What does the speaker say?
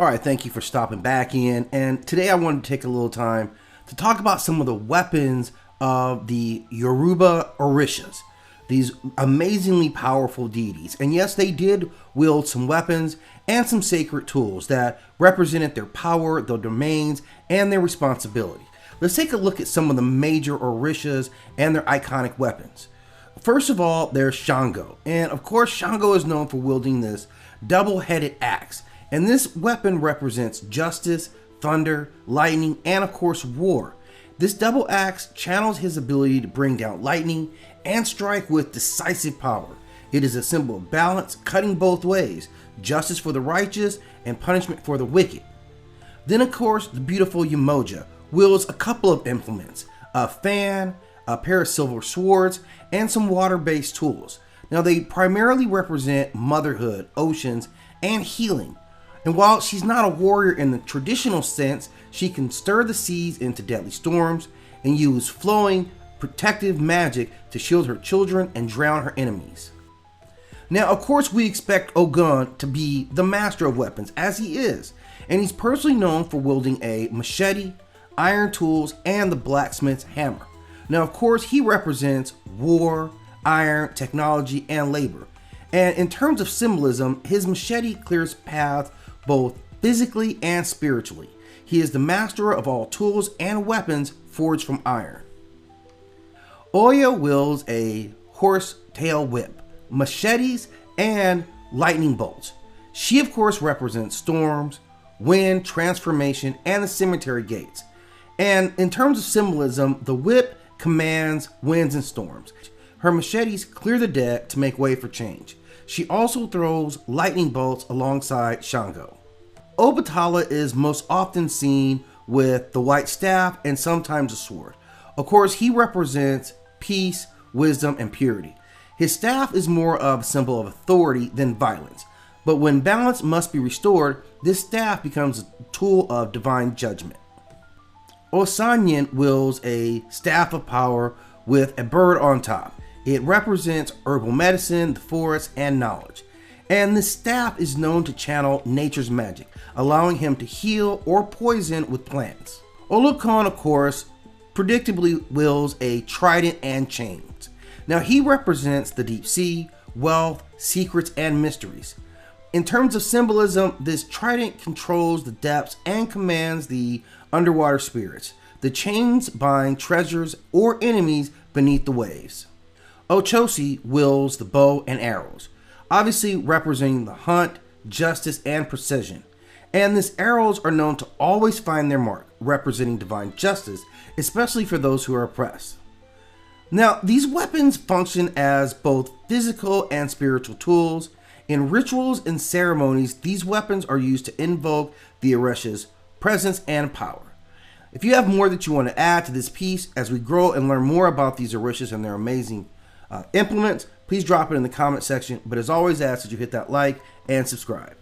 All right, thank you for stopping back in. And today I wanted to take a little time to talk about some of the weapons of the Yoruba Orishas, these amazingly powerful deities. And yes, they did wield some weapons and some sacred tools that represented their power, their domains, and their responsibility. Let's take a look at some of the major Orishas and their iconic weapons. First of all, there's Shango. And of course, Shango is known for wielding this double-headed axe. And this weapon represents justice, thunder, lightning, and of course war. This double axe channels his ability to bring down lightning and strike with decisive power. It is a symbol of balance, cutting both ways, justice for the righteous and punishment for the wicked. Then of course, the beautiful Yemoja wields a couple of implements, a fan, a pair of silver swords, and some water-based tools. Now they primarily represent motherhood, oceans, and healing. And while she's not a warrior in the traditional sense, she can stir the seas into deadly storms and use flowing, protective magic to shield her children and drown her enemies. Now, of course, we expect Ogun to be the master of weapons, as he is, and he's personally known for wielding a machete, iron tools, and the blacksmith's hammer. Now, of course, he represents war, iron, technology, and labor. And in terms of symbolism, his machete clears paths both physically and spiritually. He is the master of all tools and weapons forged from iron. Oya wields a horse-tail whip, machetes, and lightning bolts. She of course represents storms, wind, transformation, and the cemetery gates. And in terms of symbolism, the whip commands winds and storms. Her machetes clear the dead to make way for change. She also throws lightning bolts alongside Shango. Obatala is most often seen with the white staff and sometimes a sword. Of course, he represents peace, wisdom, and purity. His staff is more of a symbol of authority than violence. But when balance must be restored, this staff becomes a tool of divine judgment. Osanyin wields a staff of power with a bird on top. It represents herbal medicine, the forest, and knowledge. And this staff is known to channel nature's magic, allowing him to heal or poison with plants. Olokun, of course, predictably wields a trident and chains. Now he represents the deep sea, wealth, secrets, and mysteries. In terms of symbolism, this trident controls the depths and commands the underwater spirits. The chains bind treasures or enemies beneath the waves. Ochosi wields the bow and arrows, obviously representing the hunt, justice, and precision. And these arrows are known to always find their mark, representing divine justice, especially for those who are oppressed. Now, these weapons function as both physical and spiritual tools. In rituals and ceremonies, these weapons are used to invoke the Orisha's presence and power. If you have more that you want to add to this piece as we grow and learn more about these Orishas and their amazing implements, please drop it in the comment section. But as always, I ask that you hit that like and subscribe.